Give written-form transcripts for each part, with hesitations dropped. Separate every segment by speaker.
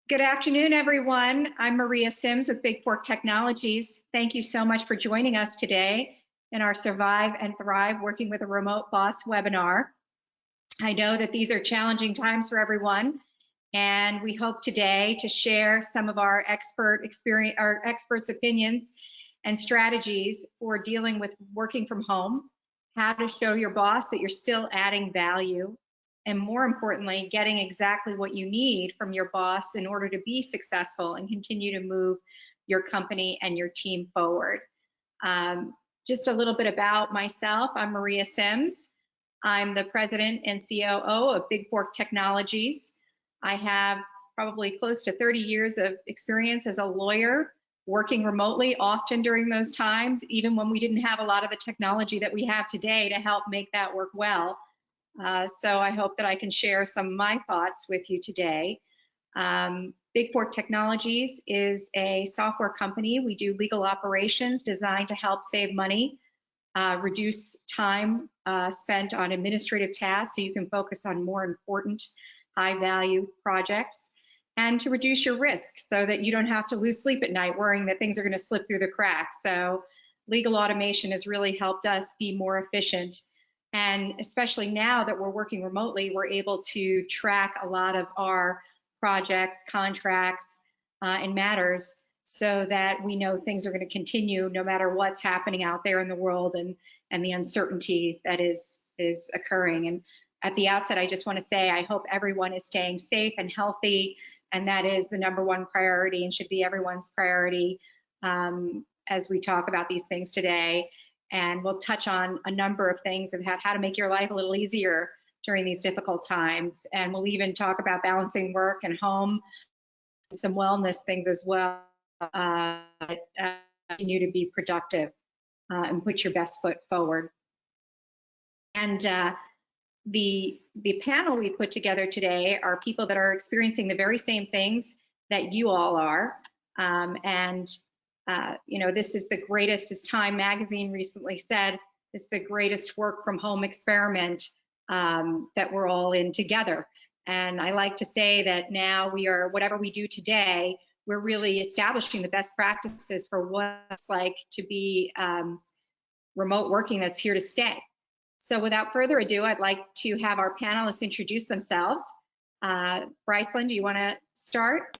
Speaker 1: Good afternoon, everyone. I'm Maria Sims with Big Fork Technologies. Thank you so much for joining us today in our Survive and Thrive Working with a Remote Boss webinar. I know that these are challenging times for everyone, and we hope today to share some of our experts' opinions and strategies for dealing with working from home, how to show your boss that you're still adding value, and more importantly, getting exactly what you need from your boss in order to be successful and continue to move your company and your team forward. Just a little bit about myself. I'm Maria Sims. I'm the president and COO of Big Fork Technologies. I have probably close to 30 years of experience as a lawyer, working remotely often during those times, even when we didn't have a lot of the technology that we have today to help make that work well. So I hope that I can share some of my thoughts with you today. Big Fork Technologies is a software company. We do legal operations designed to help save money, reduce time spent on administrative tasks so you can focus on more important high-value projects, and to reduce your risk so that you don't have to lose sleep at night worrying that things are going to slip through the cracks. So legal automation has really helped us be more efficient. And especially now that we're working remotely, we're able to track a lot of our projects, contracts, and matters so that we know things are going to continue no matter what's happening out there in the world and the uncertainty that is occurring. And at the outset, I just want to say I hope everyone is staying safe and healthy, and that is the #1 priority and should be everyone's priority as we talk about these things today. And we'll touch on a number of things about how to make your life a little easier during these difficult times. And we'll even talk about balancing work and home, some wellness things as well, continue to be productive and put your best foot forward. And the panel we put together today are people that are experiencing the very same things that you all are. You know, this is the greatest, as Time Magazine recently said, this is the greatest work from home experiment that we're all in together. And I like to say that now we are, whatever we do today, we're really establishing the best practices for what it's like to be remote working that's here to stay. So without further ado, I'd like to have our panelists introduce themselves. Brycelyn, do you want to start?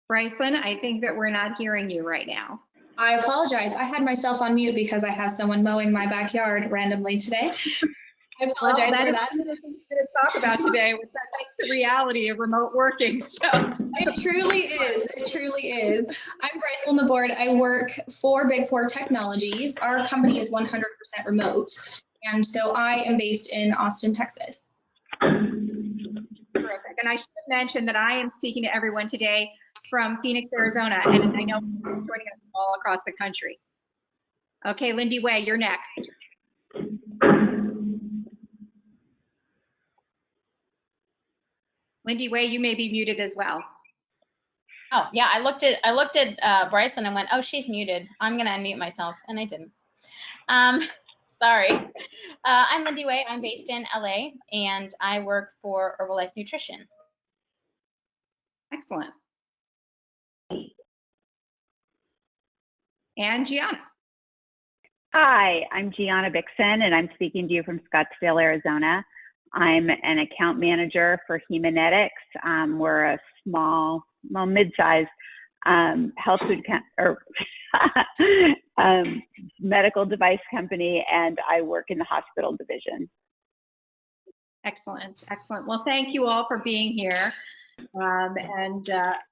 Speaker 1: Brycelyn, I think that we're not hearing you right now.
Speaker 2: I apologize. I had myself on mute because I have someone mowing my backyard randomly today. I apologize for that.
Speaker 1: That's what we're going to talk about today. That's the reality of remote working. So
Speaker 2: it truly is. It truly is. I'm Bryce on the board. I work for Big Fork Technologies. Our company is 100% remote, and so I am based in Austin, Texas.
Speaker 1: Terrific. And I should mention that I am speaking to everyone today from Phoenix, Arizona, and I know people joining us all across the country. Okay, Lindy Way, you're next. Lindy Way, you may be muted as well.
Speaker 3: Oh yeah, I looked at Bryce and I went, oh, she's muted. I'm gonna unmute myself, and I didn't. Sorry. I'm Lindy Way. I'm based in LA, and I work for Herbalife Nutrition.
Speaker 1: Excellent. And Gianna.
Speaker 4: Hi, I'm Gianna Bixen, and I'm speaking to you from Scottsdale, Arizona. I'm an account manager for Humanetics. We're a small, well, mid-sized health food medical device company, and I work in the hospital division.
Speaker 1: Excellent, excellent. Well, thank you all for being here.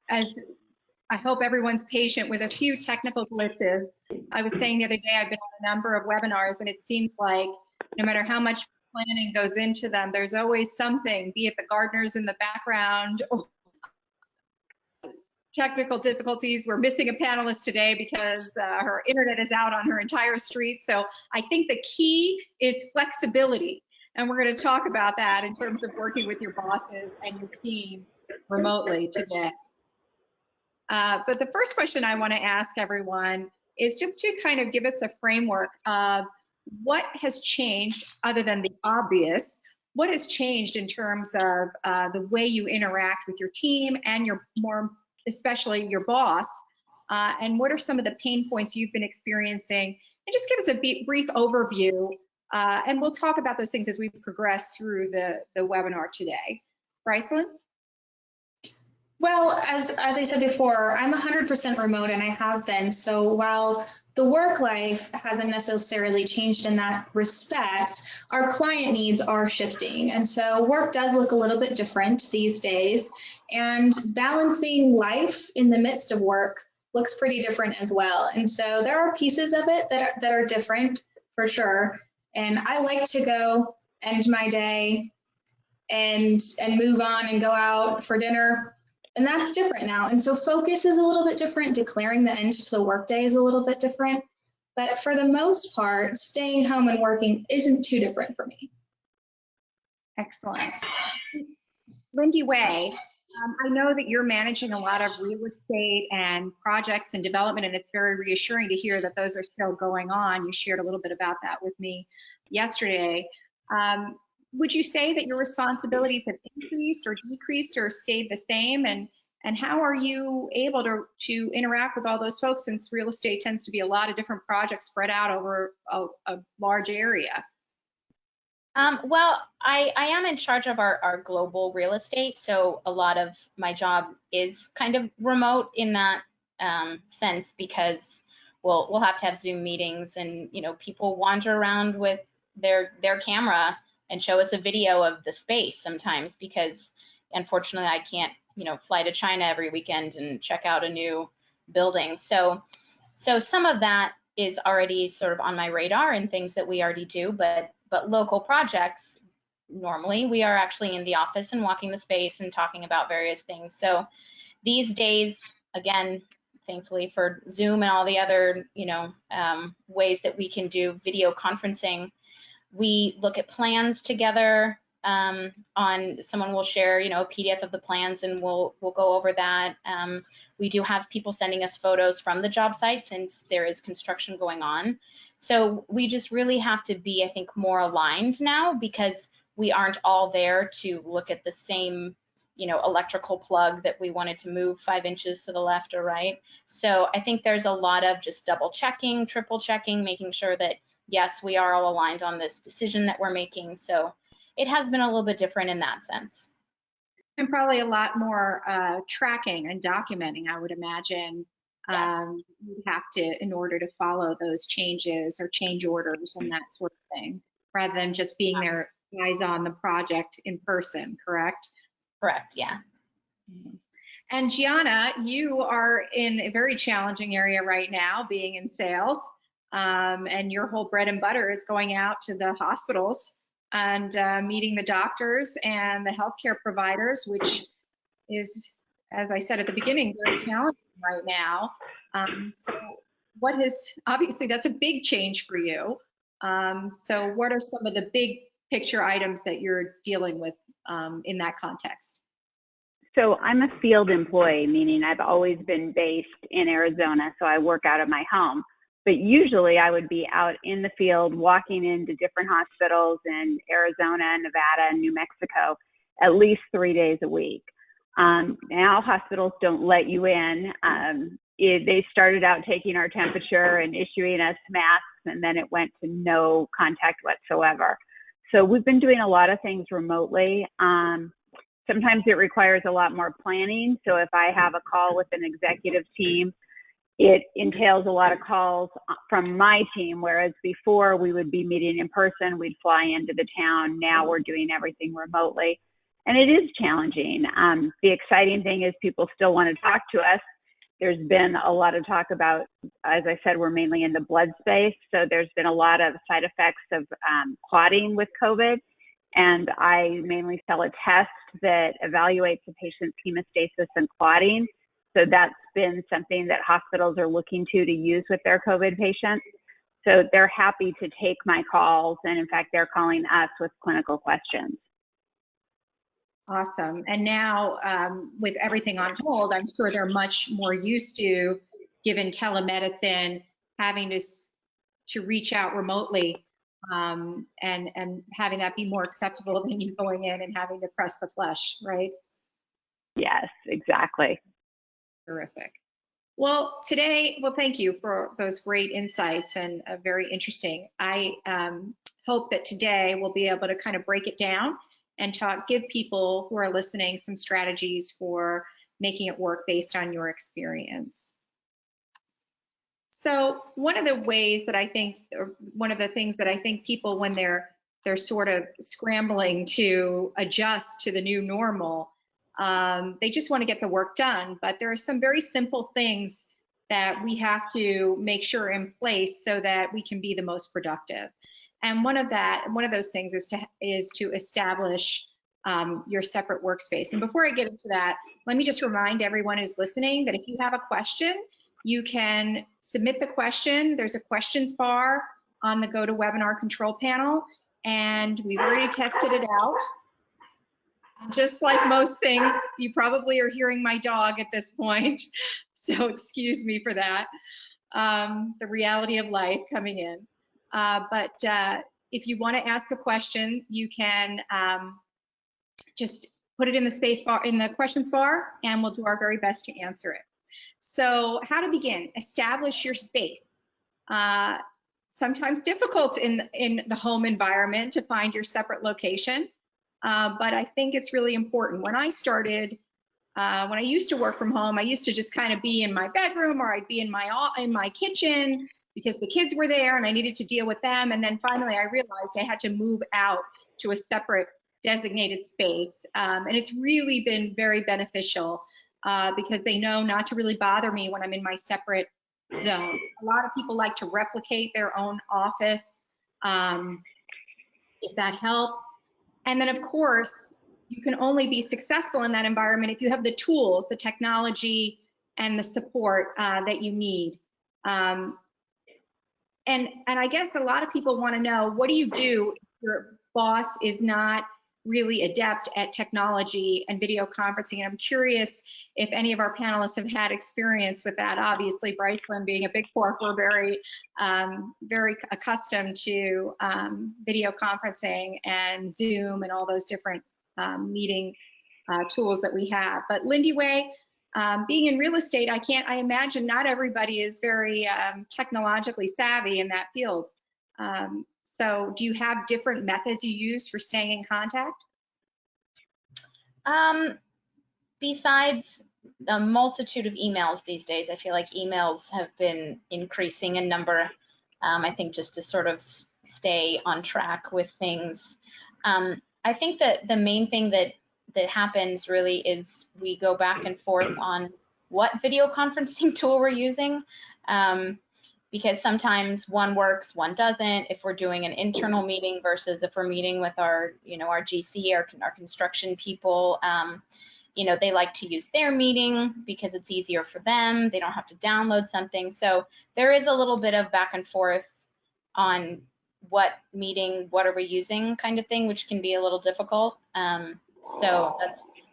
Speaker 1: As I hope everyone's patient with a few technical glitches. I was saying the other day, I've been on a number of webinars, and it seems like no matter how much planning goes into them, there's always something, be it the gardeners in the background or technical difficulties. We're missing a panelist today because her internet is out on her entire street. So I think the key is flexibility. And we're going to talk about that in terms of working with your bosses and your team remotely today. But the first question I want to ask everyone is just to kind of give us a framework of what has changed other than the obvious. What has changed in terms of the way you interact with your team and your more especially your boss? And what are some of the pain points you've been experiencing? And just give us a brief overview. And we'll talk about those things as we progress through the webinar today. Brycelyn?
Speaker 2: Well, as I said before, I'm 100% remote and I have been. So while the work life hasn't necessarily changed in that respect, our client needs are shifting. And so work does look a little bit different these days. And balancing life in the midst of work looks pretty different as well. And so there are pieces of it that are different for sure. And I like to go end my day and move on and go out for dinner. And that's different now. And so focus is a little bit different. Declaring the end to the workday is a little bit different. But for the most part, staying home and working isn't too different for me.
Speaker 1: Excellent. Lindy Way, I know that you're managing a lot of real estate and projects and development, and it's very reassuring to hear that those are still going on. You shared a little bit about that with me yesterday. Would you say that your responsibilities have increased or decreased or stayed the same? And how are you able to interact with all those folks, since real estate tends to be a lot of different projects spread out over a large area?
Speaker 3: Well, I am in charge of our global real estate, so a lot of my job is kind of remote in that sense, because we'll have to have Zoom meetings, and people wander around with their camera and show us a video of the space sometimes, because unfortunately I can't fly to China every weekend and check out a new building. So some of that is already sort of on my radar and things that we already do, but local projects, normally we are actually in the office and walking the space and talking about various things. So these days, again, thankfully for Zoom and all the other ways that we can do video conferencing, we look at plans together. Someone will share, a PDF of the plans, and we'll go over that. We do have people sending us photos from the job site, since there is construction going on. So we just really have to be, I think, more aligned now, because we aren't all there to look at the same, electrical plug that we wanted to move 5 inches to the left or right. So I think there's a lot of just double checking, triple checking, making sure that, yes, we are all aligned on this decision that we're making. So it has been a little bit different in that sense.
Speaker 1: And probably a lot more tracking and documenting, I would imagine.
Speaker 3: Yes.
Speaker 1: You'd have to, in order to follow those changes or change orders and that sort of thing, rather than just being there eyes on the project in person, correct?
Speaker 3: Correct, yeah.
Speaker 1: And Gianna, you are in a very challenging area right now, being in sales, and your whole bread and butter is going out to the hospitals and meeting the doctors and the healthcare providers, which is, as I said at the beginning, very challenging right now. So what obviously that's a big change for you. So what are some of the big picture items that you're dealing with in that context?
Speaker 4: So I'm a field employee, meaning I've always been based in Arizona, so I work out of my home. But usually I would be out in the field walking into different hospitals in Arizona, Nevada, and New Mexico at least 3 days a week. Now hospitals don't let you in. They started out taking our temperature and issuing us masks, and then it went to no contact whatsoever. So we've been doing a lot of things remotely. Sometimes it requires a lot more planning. So if I have a call with an executive team, it entails a lot of calls from my team, whereas before we would be meeting in person, we'd fly into the town. Now we're doing everything remotely. And it is challenging. The exciting thing is people still want to talk to us. There's been a lot of talk about, as I said, we're mainly in the blood space. So there's been a lot of side effects of clotting with COVID. And I mainly sell a test that evaluates a patient's hemostasis and clotting. So that's been something that hospitals are looking to use with their COVID patients. So they're happy to take my calls. And in fact, they're calling us with clinical questions.
Speaker 1: Awesome. And now with everything on hold, I'm sure they're much more used to, given telemedicine, having to reach out remotely and having that be more acceptable than you going in and having to press the flesh, right?
Speaker 4: Yes, exactly.
Speaker 1: Terrific. Well, today, thank you for those great insights and very interesting. I hope that today we'll be able to kind of break it down and give people who are listening some strategies for making it work based on your experience. So one of the ways that I think, or one of the things that I think people, when they're sort of scrambling to adjust to the new normal, they just want to get the work done. But there are some very simple things that we have to make sure in place so that we can be the most productive. And one of those things is to establish your separate workspace. And before I get into that, let me just remind everyone who's listening that if you have a question, you can submit the question. There's a questions bar on the GoToWebinar control panel, and we've already tested it out. Just like most things, you probably are hearing my dog at this point, so excuse me for that. The reality of life coming in. But if you want to ask a question, you can just put it in the space bar, in the questions bar, and we'll do our very best to answer it. So how to begin? Establish your space. Sometimes difficult in the home environment to find your separate location, but I think it's really important. When I started, when I used to work from home, I used to just kind of be in my bedroom, or I'd be in my kitchen because the kids were there and I needed to deal with them. And then finally I realized I had to move out to a separate designated space. And it's really been very beneficial because they know not to really bother me when I'm in my separate zone. A lot of people like to replicate their own office, if that helps. And then of course, you can only be successful in that environment if you have the tools, the technology, and the support that you need. And I guess a lot of people want to know, what do you do if your boss is not really adept at technology and video conferencing? And I'm curious if any of our panelists have had experience with that. Obviously, Bryceland being a Big Fork, we're very accustomed to video conferencing and Zoom and all those different meeting tools that we have. But Lindy Way, being in real estate, I imagine not everybody is very technologically savvy in that field. So do you have different methods you use for staying in contact?
Speaker 3: Besides the multitude of emails these days, I feel like emails have been increasing in number. I think just to sort of stay on track with things. I think that the main thing that happens really is we go back and forth on what video conferencing tool we're using. Because sometimes one works, one doesn't. If we're doing an internal meeting versus if we're meeting with our, our GC, our construction people, they like to use their meeting because it's easier for them. They don't have to download something. So there is a little bit of back and forth on what are we using kind of thing, which can be a little difficult. So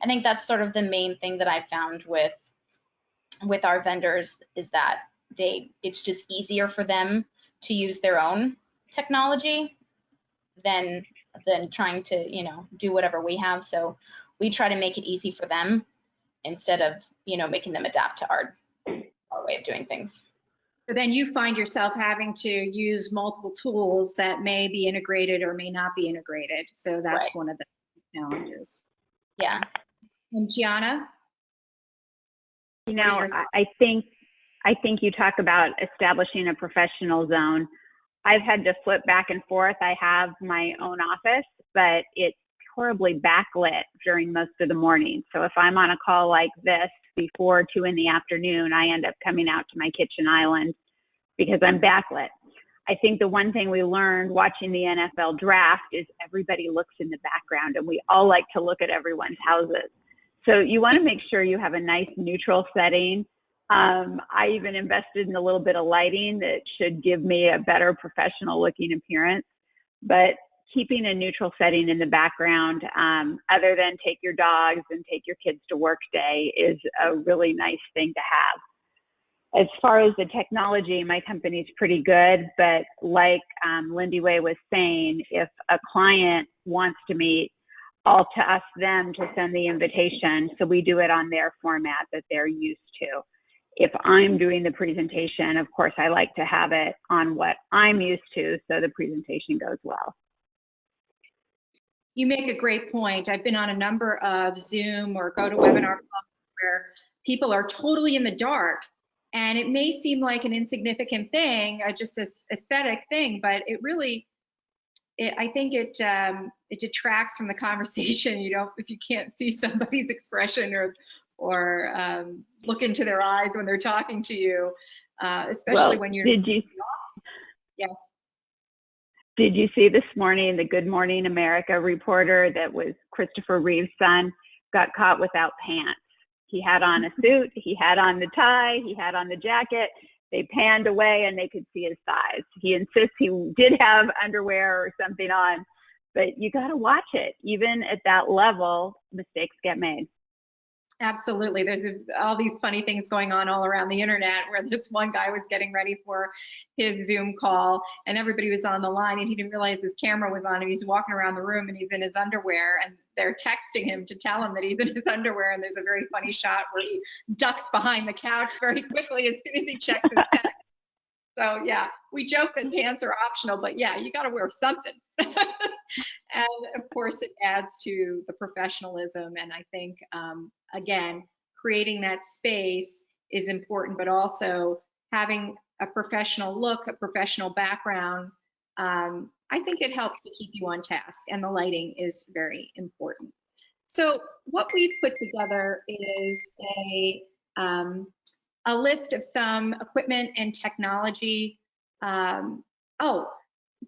Speaker 3: I think that's sort of the main thing that I found with our vendors, is that it's just easier for them to use their own technology than trying to, do whatever we have. So we try to make it easy for them instead of, making them adapt to our way of doing things.
Speaker 1: So then you find yourself having to use multiple tools that may be integrated or may not be integrated. So that's
Speaker 3: right.
Speaker 1: One of the challenges.
Speaker 3: Yeah.
Speaker 1: And Gianna?
Speaker 4: I think you talk about establishing a professional zone. I've had to flip back and forth. I have my own office, but it's horribly backlit during most of the morning. So if I'm on a call like this before 2 in the afternoon, I end up coming out to my kitchen island because I'm backlit. I think the one thing we learned watching the NFL draft is everybody looks in the background, and we all like to look at everyone's houses. So you want to make sure you have a nice neutral setting. I even invested in a little bit of lighting that should give me a better professional looking appearance. But keeping a neutral setting in the background, other than take your dogs and take your kids to work day, is a really nice thing to have. As far as the technology, my company's pretty good, but like Lindy Way was saying, if a client wants to meet, I'll ask them to send the invitation, so we do it on their format that they're used to. If I'm doing the presentation, of course, I like to have it on what I'm used to so the presentation goes well.
Speaker 1: You make a great point. I've been on a number of Zoom or GoToWebinar calls where people are totally in the dark, and it may seem like an insignificant thing, just this aesthetic thing, but it really, I think it detracts from the conversation. You know, if you can't see somebody's expression or look into their eyes when they're talking to you, especially when you're. Yes.
Speaker 4: Did you see this morning the Good Morning America reporter that was Christopher Reeve's son got caught without pants? He had on a suit, he had on the tie, he had on the jacket. They panned away and they could see his thighs. He insists he did have underwear or something on, but you got to watch it. Even at that level, mistakes get made.
Speaker 1: Absolutely. There's all these funny things going on all around the internet, where this one guy was getting ready for his Zoom call and everybody was on the line and he didn't realize his camera was on, and he's walking around the room and he's in his underwear and they're texting him to tell him that he's in his underwear. And there's a very funny shot where he ducks behind the couch very quickly as soon as he checks his text. So yeah, we joke that pants are optional, but yeah, you got to wear something. And of course it adds to the professionalism. And I think, again, creating that space is important, but also having a professional look, a professional background. I think it helps to keep you on task, and the lighting is very important. So what we've put together is a list of some equipment and technology.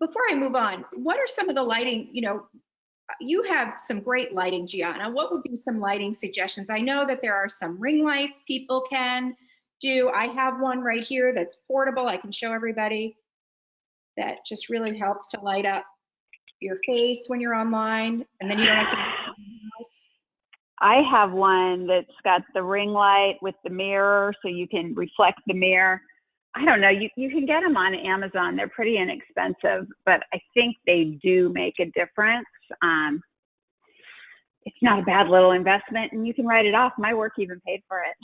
Speaker 1: Before I move on, what are some of the lighting, you know, you have some great lighting, Gianna. What would be some lighting suggestions? I know that there are some ring lights people can do. I have one right here that's portable. I can show everybody. That just really helps to light up your face when you're online, and then you don't have to.
Speaker 4: I have one that's got the ring light with the mirror, so you can reflect the mirror. I don't know, you can get them on Amazon. They're pretty inexpensive, but I think they do make a difference. It's not a bad little investment, and you can write it off. My work even paid for it.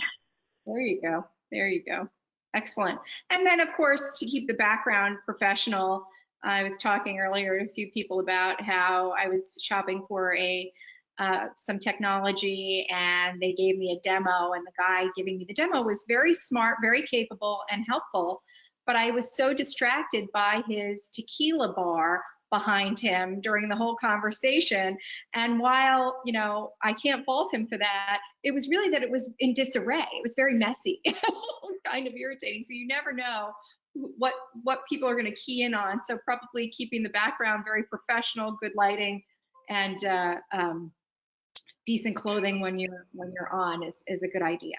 Speaker 1: There you go. There you go. Excellent. And then, of course, to keep the background professional, I was talking earlier to a few people about how I was shopping for some technology, and they gave me a demo, and the guy giving me the demo was very smart, very capable and helpful, but I was so distracted by his tequila bar behind him during the whole conversation. And while, you know, I can't fault him for that, it was really that it was in disarray. It was very messy. It was kind of irritating. So you never know what people are going to key in on. So probably keeping the background very professional, good lighting, and decent clothing when you're on is a good idea.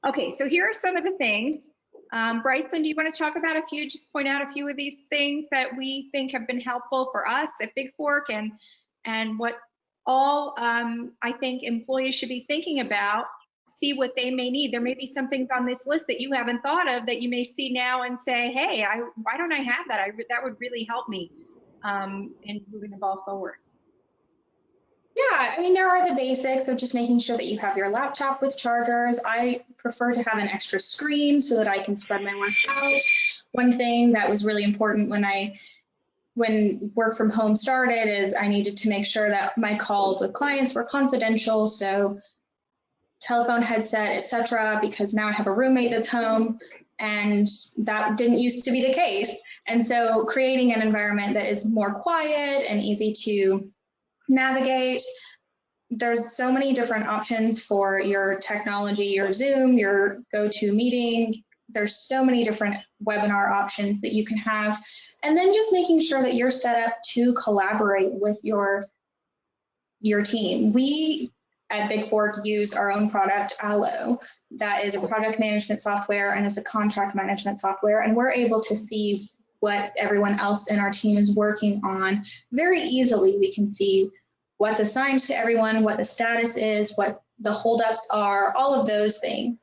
Speaker 1: Okay, so here are some of the things. Bryceland, do you want to talk about just point out a few of these things that we think have been helpful for us at Big Fork, and what all I think employees should be thinking about, see what they may need. There may be some things on this list that you haven't thought of that you may see now and say, hey, why don't I have that? That would really help me in moving the ball forward.
Speaker 2: Yeah, I mean, there are the basics of just making sure that you have your laptop with chargers. I prefer to have an extra screen so that I can spread my work out. One thing that was really important when work from home started is I needed to make sure that my calls with clients were confidential. So telephone, headset, etc., because now I have a roommate that's home, and that didn't used to be the case. And so creating an environment that is more quiet and easy to navigate. There's so many different options for your technology, your Zoom, your GoToMeeting. There's so many different webinar options that you can have. And then just making sure that you're set up to collaborate with your team. We at Big Fork use our own product, ALOE. That is a project management software and is a contract management software. And we're able to see what everyone else in our team is working on very easily. We can see what's assigned to everyone, what the status is, what the holdups are, all of those things.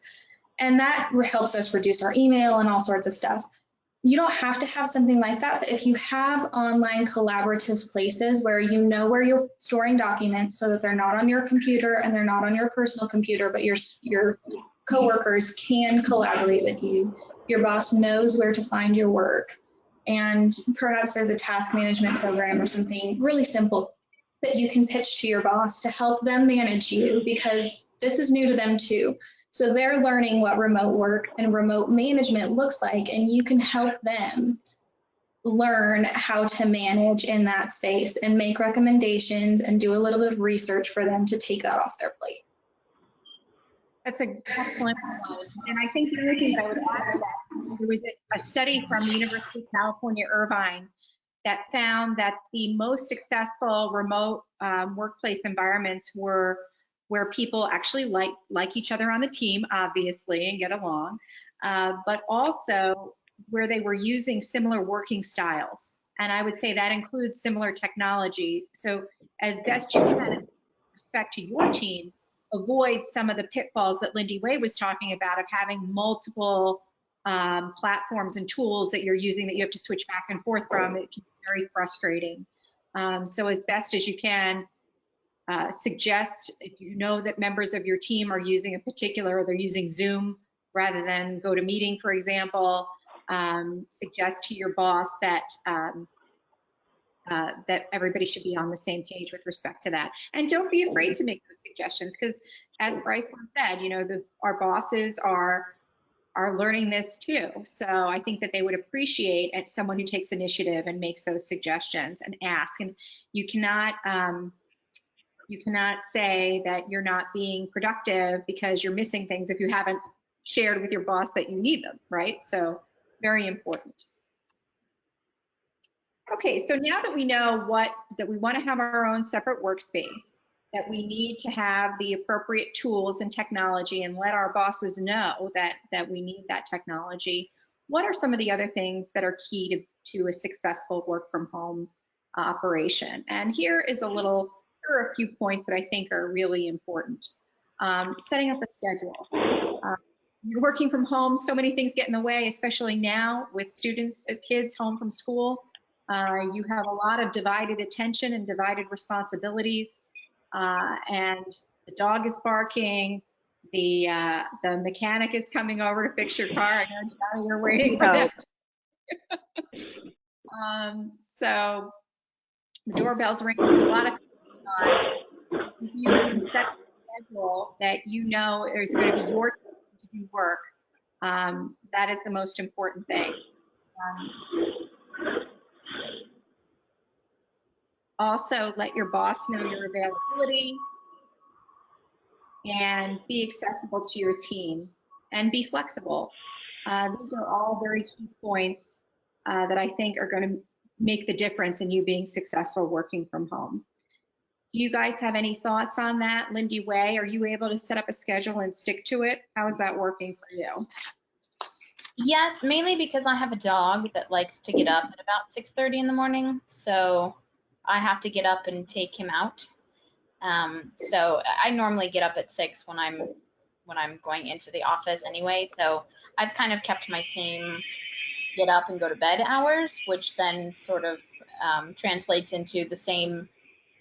Speaker 2: And that helps us reduce our email and all sorts of stuff. You don't have to have something like that, but if you have online collaborative places where you know where you're storing documents so that they're not on your computer and they're not on your personal computer, but your coworkers can collaborate with you, your boss knows where to find your work, and perhaps there's a task management program or something really simple that you can pitch to your boss to help them manage you, because this is new to them too. So they're learning what remote work and remote management looks like, and you can help them learn how to manage in that space and make recommendations and do a little bit of research for them to take that off their plate.
Speaker 1: That's an excellent point. And I think the other thing I would add to that, there was a study from the University of California, Irvine, that found that the most successful remote workplace environments were where people actually like each other on the team, obviously, and get along, but also where they were using similar working styles. And I would say that includes similar technology. So as best you can, with respect to your team, avoid some of the pitfalls that Lindy Way was talking about of having multiple platforms and tools that you're using that you have to switch back and forth from. It can be very frustrating. So as best as you can, suggest, if you know that members of your team are using a particular, or they're using Zoom rather than GoToMeeting, for example, suggest to your boss that that everybody should be on the same page with respect to that. And don't be afraid to make those suggestions, because as Bryceland said, you know, our bosses are learning this too. So I think that they would appreciate someone who takes initiative and makes those suggestions and ask. And you cannot say that you're not being productive because you're missing things if you haven't shared with your boss that you need them, right? So very important. Okay, so now that we know that we want to have our own separate workspace, that we need to have the appropriate tools and technology and let our bosses know that we need that technology, what are some of the other things that are key to a successful work from home operation? And here are a few points that I think are really important. Setting up a schedule. You're working from home, so many things get in the way, especially now with kids home from school. You have a lot of divided attention and divided responsibilities, and the dog is barking, the mechanic is coming over to fix your car. I know, Johnny, you're waiting for that. So the doorbell's ringing. There's a lot of things going on. If you can set a schedule that you know is going to be your time to do work, that is the most important thing. Also, let your boss know your availability and be accessible to your team and be flexible. These are all very key points that I think are going to make the difference in you being successful working from home. Do you guys have any thoughts on that? Lindy Way, are you able to set up a schedule and stick to it? How is that working for you?
Speaker 3: Yes, mainly because I have a dog that likes to get up at about 6:30 in the morning. So I have to get up and take him out. So I normally get up at 6 when I'm going into the office anyway. So I've kind of kept my same get up and go to bed hours, which then sort of translates into the same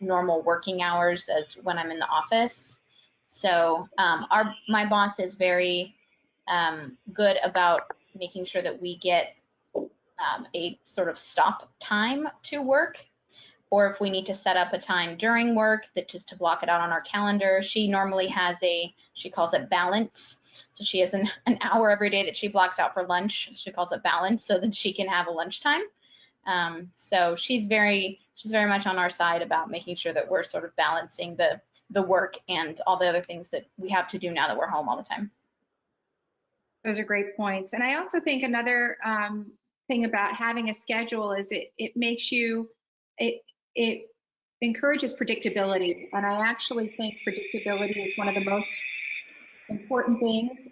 Speaker 3: normal working hours as when I'm in the office. So my boss is very good about making sure that we get a sort of stop time to work, or if we need to set up a time during work that just to block it out on our calendar. She normally has she calls it balance. So she has an hour every day that she blocks out for lunch. She calls it balance, so that she can have a lunchtime. So she's very much on our side about making sure that we're sort of balancing the work and all the other things that we have to do now that we're home all the time.
Speaker 1: Those are great points. And I also think another thing about having a schedule is it makes you, it encourages predictability. And I actually think predictability is one of the most important things.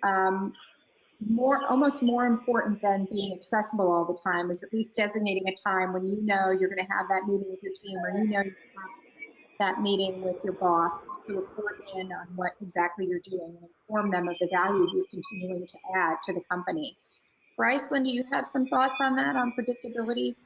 Speaker 1: almost more important than being accessible all the time is at least designating a time when you know you're going to have that meeting with your team, or you know you have that meeting with your boss to report in on what exactly you're doing and inform them of the value you're continuing to add to the company. Bryceland, do you have some thoughts on that, on predictability?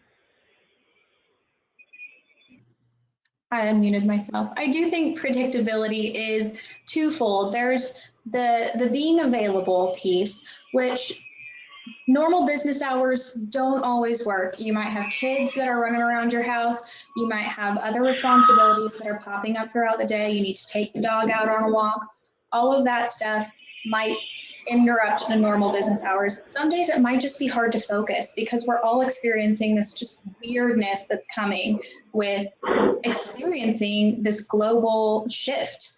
Speaker 2: I unmuted myself. I do think predictability is twofold. There's the being available piece, which normal business hours don't always work. You might have kids that are running around your house. You might have other responsibilities that are popping up throughout the day. You need to take the dog out on a walk. All of that stuff might interrupt the normal business hours. Some days it might just be hard to focus because we're all experiencing this just weirdness that's coming with experiencing this global shift.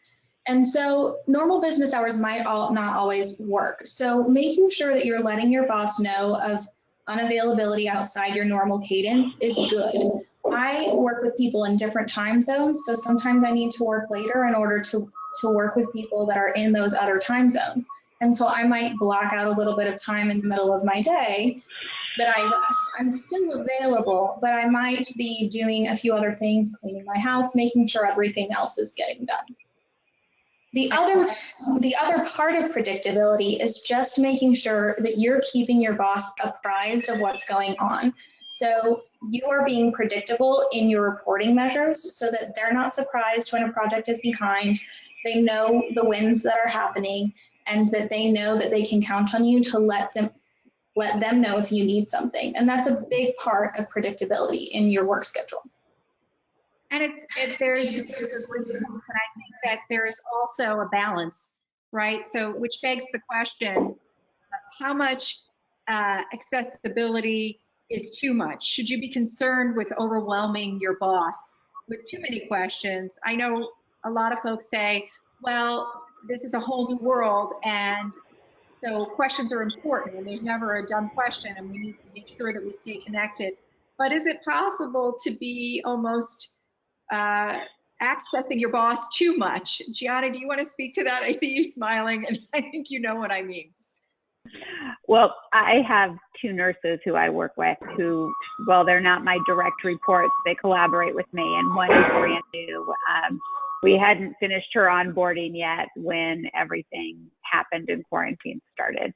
Speaker 2: And so normal business hours might not always work. So making sure that you're letting your boss know of unavailability outside your normal cadence is good. I work with people in different time zones, so sometimes I need to work later in order to work with people that are in those other time zones. And so I might block out a little bit of time in the middle of my day that I rest. I'm still available, but I might be doing a few other things, cleaning my house, making sure everything else is getting done. The other part of predictability is just making sure that you're keeping your boss apprised of what's going on. So you are being predictable in your reporting measures so that they're not surprised when a project is behind. They know the wins that are happening, and that they know that they can count on you to let them know if you need something. And that's a big part of predictability in your work schedule.
Speaker 1: And there's a great point, and I think that there's also a balance, right? So, which begs the question, how much accessibility is too much? Should you be concerned with overwhelming your boss with too many questions? I know a lot of folks say, well, this is a whole new world, and so questions are important, and there's never a dumb question, and we need to make sure that we stay connected. But is it possible to be almost accessing your boss too much? Gianna, do you want to speak to that? I see you smiling, and I think you know what I mean.
Speaker 4: Well, I have two nurses who I work with who, well, they're not my direct reports. They collaborate with me, and one is brand new. We hadn't finished her onboarding yet when everything happened and quarantine started.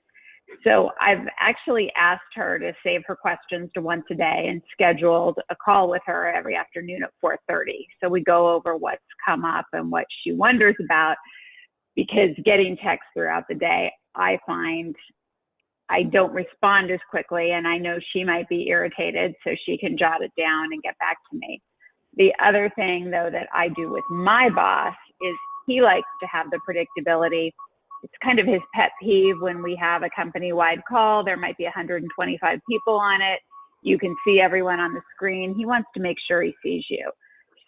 Speaker 4: So I've actually asked her to save her questions to once a day and scheduled a call with her every afternoon at 4:30. So we go over what's come up and what she wonders about, because getting texts throughout the day, I find I don't respond as quickly, and I know she might be irritated, so she can jot it down and get back to me. The other thing, though, that I do with my boss is he likes to have the predictability. It's kind of his pet peeve when we have a company-wide call. There might be 125 people on it. You can see everyone on the screen. He wants to make sure he sees you.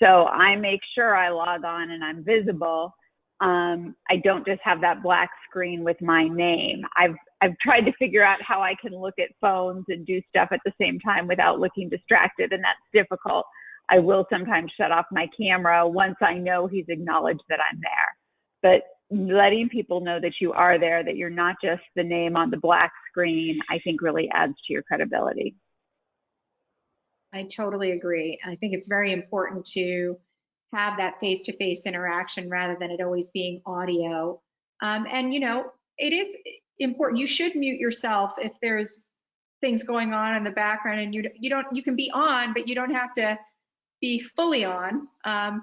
Speaker 4: So I make sure I log on and I'm visible. I don't just have that black screen with my name. I've tried to figure out how I can look at phones and do stuff at the same time without looking distracted, and that's difficult. I will sometimes shut off my camera once I know he's acknowledged that I'm there. But letting people know that you are there, that you're not just the name on the black screen, I think really adds to your credibility.
Speaker 1: I totally agree. I think it's very important to have that face-to-face interaction rather than it always being audio. And you know, it is important. You should mute yourself if there's things going on in the background, and you can be on, but you don't have to be fully on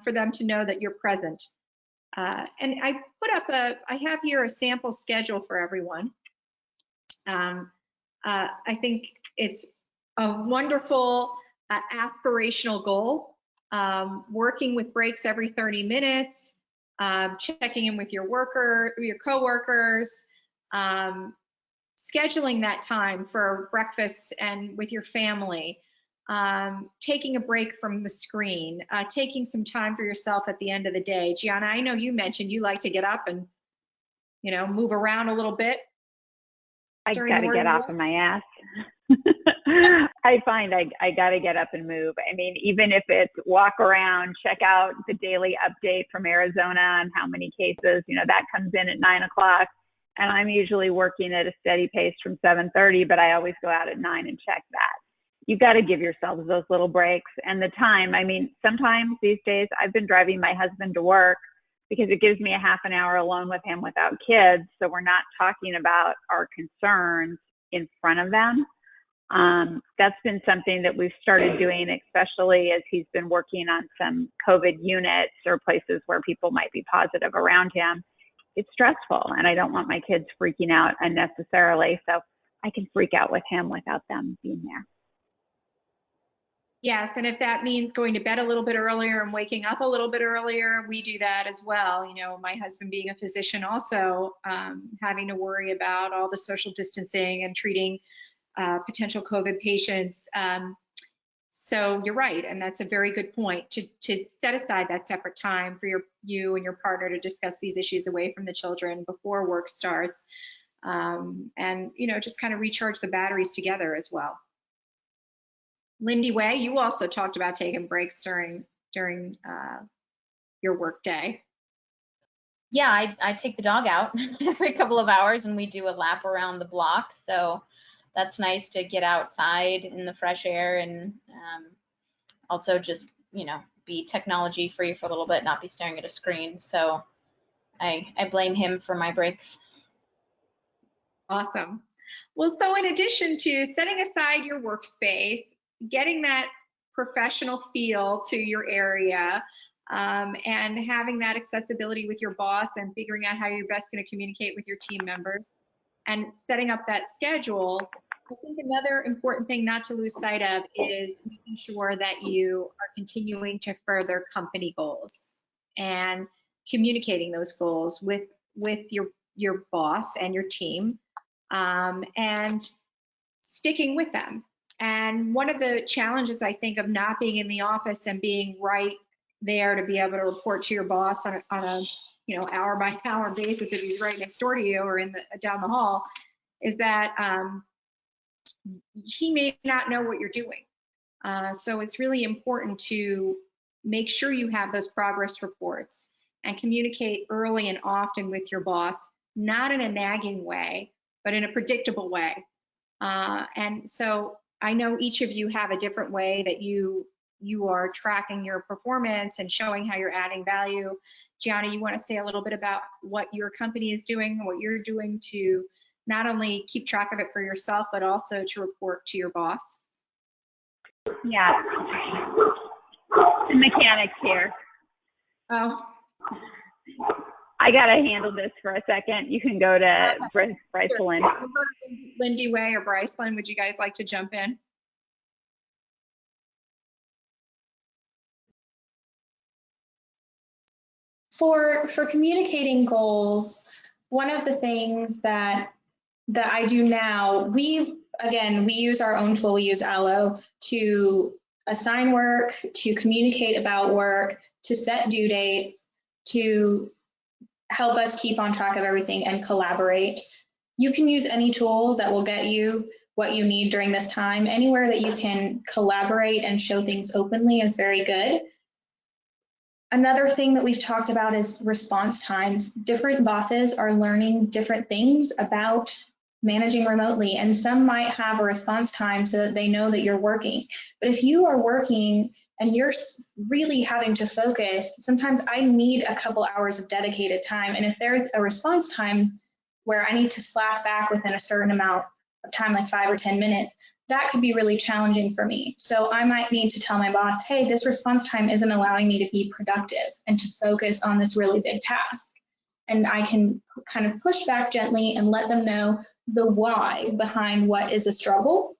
Speaker 1: for them to know that you're present. And I have here a sample schedule for everyone. I think it's a wonderful aspirational goal. Working with breaks every 30 minutes, checking in with your coworkers, scheduling that time for breakfast and with your family, taking a break from the screen, taking some time for yourself at the end of the day. Gianna, I know you mentioned you like to get up and, you know, move around a little bit.
Speaker 4: I got to get off of my ass. I find I got to get up and move. I mean, even if it's walk around, check out the daily update from Arizona on how many cases, you know, that comes in at 9 o'clock. and I'm usually working at a steady pace from 7:30, but I always go out at 9 and check that. You've got to give yourselves those little breaks and the time. I mean, sometimes these days I've been driving my husband to work because it gives me a half an hour alone with him without kids. So we're not talking about our concerns in front of them. That's been something that we've started doing, especially as he's been working on some COVID units or places where people might be positive around him. It's stressful, and I don't want my kids freaking out unnecessarily. So I can freak out with him without them being there.
Speaker 1: Yes, and if that means going to bed a little bit earlier and waking up a little bit earlier, we do that as well. You know, my husband being a physician also, having to worry about all the social distancing and treating potential COVID patients. So you're right, and that's a very good point, to set aside that separate time for you and your partner to discuss these issues away from the children before work starts, and you know, just kind of recharge the batteries together as well. Lindy Way, you also talked about taking breaks during your work day.
Speaker 3: Yeah, I take the dog out every couple of hours and we do a lap around the block. So that's nice to get outside in the fresh air and also just, you know, be technology free for a little bit, not be staring at a screen. So I blame him for my breaks.
Speaker 1: Awesome. Well, so in addition to setting aside your workspace, getting that professional feel to your area, and having that accessibility with your boss and figuring out how you're best going to communicate with your team members and setting up that schedule, I think another important thing not to lose sight of is making sure that you are continuing to further company goals and communicating those goals with your boss and your team, and sticking with them. And one of the challenges, I think, of not being in the office and being right there to be able to report to your boss on a you know, hour by hour basis if he's right next door to you or down the hall, is that he may not know what you're doing. So it's really important to make sure you have those progress reports and communicate early and often with your boss, not in a nagging way, but in a predictable way. And so I know each of you have a different way that you are tracking your performance and showing how you're adding value. Gianna, you want to say a little bit about what your company is doing, what you're doing to not only keep track of it for yourself, but also to report to your boss?
Speaker 4: Yeah. The mechanics here.
Speaker 1: Oh.
Speaker 4: I got to handle this for a second. You can go to Bryceland.
Speaker 1: Sure. We'll go to Lindy Way or Bryceland. Would you guys like to jump in?
Speaker 2: For communicating goals, one of the things that I do now, we use our own tool. We use ALOE to assign work, to communicate about work, to set due dates, to help us keep on track of everything and collaborate. You can use any tool that will get you what you need during this time. Anywhere that you can collaborate and show things openly is very good. Another thing that we've talked about is response times. Different bosses are learning different things about managing remotely, and some might have a response time so that they know that you're working. But if you are working and you're really having to focus, sometimes I need a couple hours of dedicated time. And if there's a response time where I need to slack back within a certain amount of time, like 5 or 10 minutes, that could be really challenging for me. So I might need to tell my boss, hey, this response time isn't allowing me to be productive and to focus on this really big task. And I can kind of push back gently and let them know the why behind what is a struggle.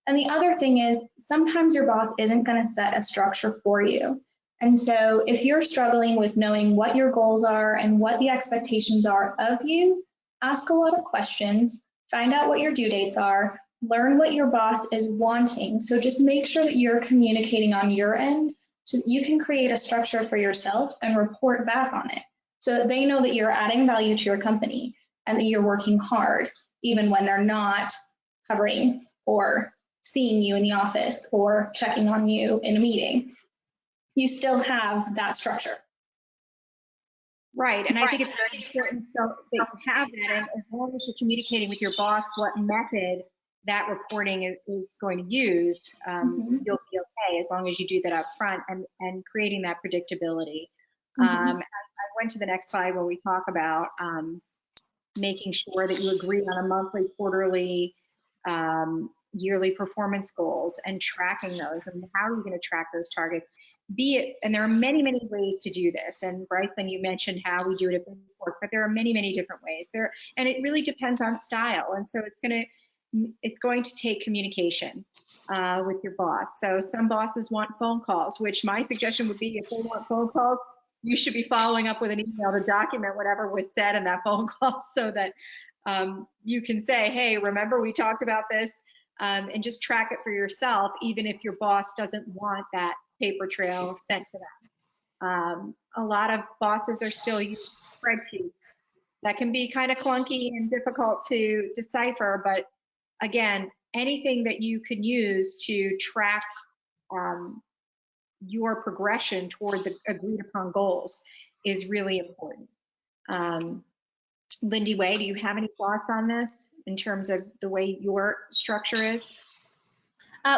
Speaker 2: And the other thing is, sometimes your boss isn't going to set a structure for you. And so if you're struggling with knowing what your goals are and what the expectations are of you, ask a lot of questions, find out what your due dates are, learn what your boss is wanting. So just make sure that you're communicating on your end so that you can create a structure for yourself and report back on it, so that they know that you're adding value to your company and that you're working hard, even when they're not covering or seeing you in the office or checking on you in a meeting. You still have that structure.
Speaker 1: Right, and I think it's very important so that you have that, and as long as you're communicating with your boss what method that reporting is going to use, you'll be okay as long as you do that up front and creating that predictability. I went to the next slide where we talk about making sure that you agree on a monthly, quarterly, yearly performance goals and tracking those. And how are you going to track those targets? Be it, and there are many, many ways to do this. And Bryson, you mentioned how we do it at Big Fork, but there are many, many different ways there, and it really depends on style. And so it's going to take communication with your boss. So some bosses want phone calls, which my suggestion would be if they want phone calls, you should be following up with an email to document whatever was said in that phone call so that you can say, hey, remember we talked about this, and just track it for yourself, even if your boss doesn't want that paper trail sent to them. A lot of bosses are still using spreadsheets. That can be kind of clunky and difficult to decipher, but again, anything that you can use to track your progression toward the agreed upon goals is really important. Lindy Way, do you have any thoughts on this in terms of the way your structure is?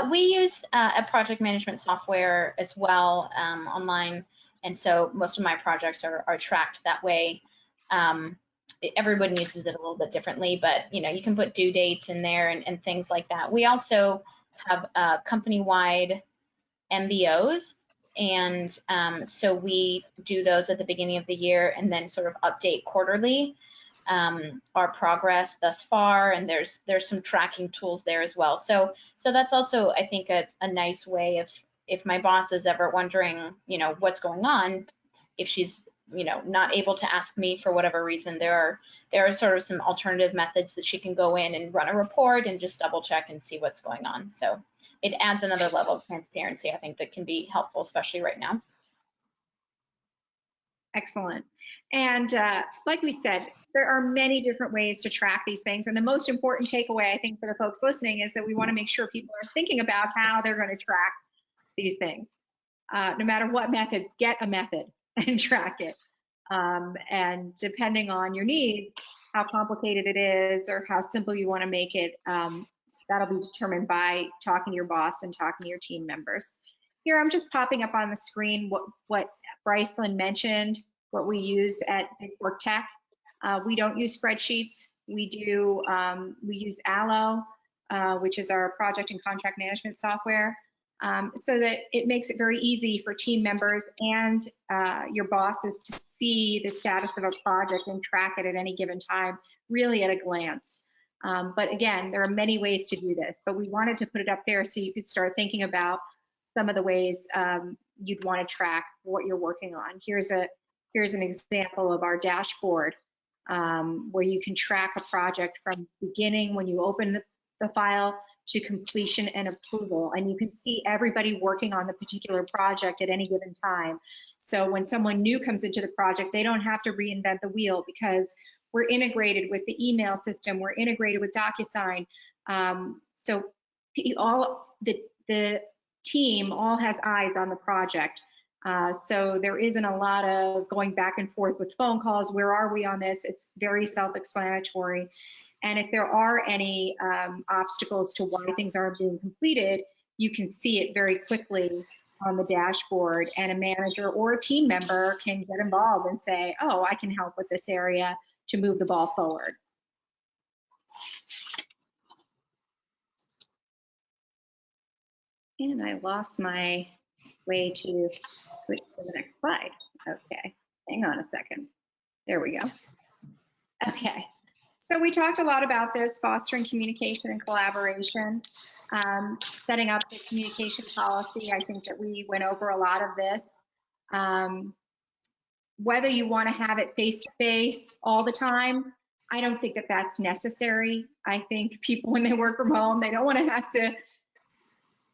Speaker 3: We use a project management software as well online, and so most of my projects are tracked that way. Everyone uses it a little bit differently, but you know, you can put due dates in there and things like that. We also have company-wide MBOs, and so we do those at the beginning of the year and then sort of update quarterly our progress thus far, and there's some tracking tools there as well. So that's also, I think, a nice way if my boss is ever wondering, you know, what's going on, if she's, you know, not able to ask me for whatever reason, there are sort of some alternative methods that she can go in and run a report and just double check and see what's going on. So it adds another level of transparency, I think, that can be helpful, especially right now.
Speaker 1: Excellent. And like we said, there are many different ways to track these things. And the most important takeaway, I think, for the folks listening is that we want to make sure people are thinking about how they're going to track these things. No matter what method, get a method and track it. And depending on your needs, how complicated it is or how simple you want to make it, that'll be determined by talking to your boss and talking to your team members. Here, I'm just popping up on the screen what Bryceland mentioned, what we use at Big Fork Tech. We don't use spreadsheets. We use ALOE, which is our project and contract management software, so that it makes it very easy for team members and your bosses to see the status of a project and track it at any given time, really at a glance. But again, there are many ways to do this, but we wanted to put it up there so you could start thinking about some of the ways you'd want to track what you're working on. Here's an example of our dashboard where you can track a project from beginning when you open the file to completion and approval. And you can see everybody working on the particular project at any given time. So when someone new comes into the project, they don't have to reinvent the wheel because we're integrated with the email system, we're integrated with DocuSign. So all the team all has eyes on the project. So there isn't a lot of going back and forth with phone calls. Where are we on this? It's very self-explanatory. And if there are any obstacles to why things aren't being completed, you can see it very quickly on the dashboard, and a manager or a team member can get involved and say, oh, I can help with this area to move the ball forward. And I lost my way to switch to the next slide. Okay, hang on a second. There we go. Okay, so we talked a lot about this, fostering communication and collaboration, setting up the communication policy. I think that we went over a lot of this. Whether you want to have it face-to-face all the time, I don't think that that's necessary. I think people, when they work from home, they don't want to have to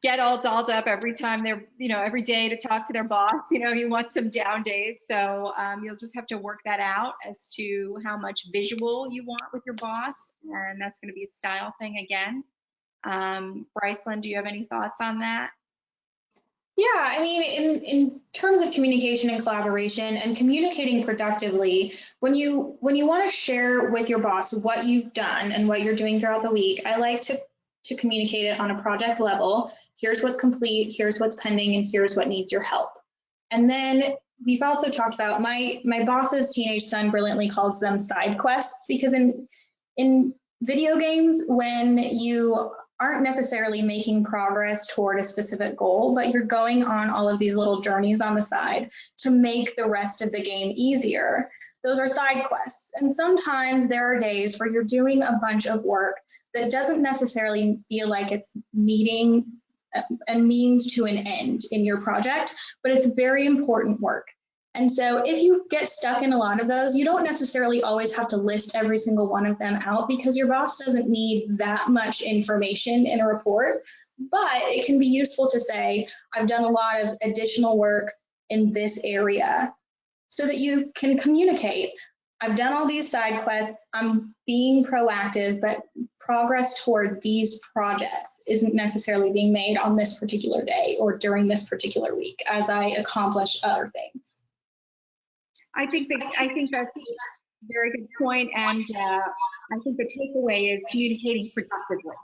Speaker 1: get all dolled up every time they're, every day to talk to their boss. You want some down days. So you'll just have to work that out as to how much visual you want with your boss. And that's going to be a style thing again. Bryceland, do you have any thoughts on that?
Speaker 2: Yeah, I mean, in terms of communication and collaboration and communicating productively, when you want to share with your boss what you've done and what you're doing throughout the week, I like to communicate it on a project level. Here's what's complete, here's what's pending, and here's what needs your help. And then we've also talked about my boss's teenage son brilliantly calls them side quests, because in video games, when you aren't necessarily making progress toward a specific goal, but you're going on all of these little journeys on the side to make the rest of the game easier. Those are side quests. And sometimes there are days where you're doing a bunch of work that doesn't necessarily feel like it's meeting a means to an end in your project, but it's very important work. And so if you get stuck in a lot of those, you don't necessarily always have to list every single one of them out, because your boss doesn't need that much information in a report. But it can be useful to say, I've done a lot of additional work in this area, so that you can communicate. I've done all these side quests, I'm being proactive, but progress toward these projects isn't necessarily being made on this particular day or during this particular week as I accomplish other things.
Speaker 1: I think that's a very good point, and I think the takeaway is communicating productively,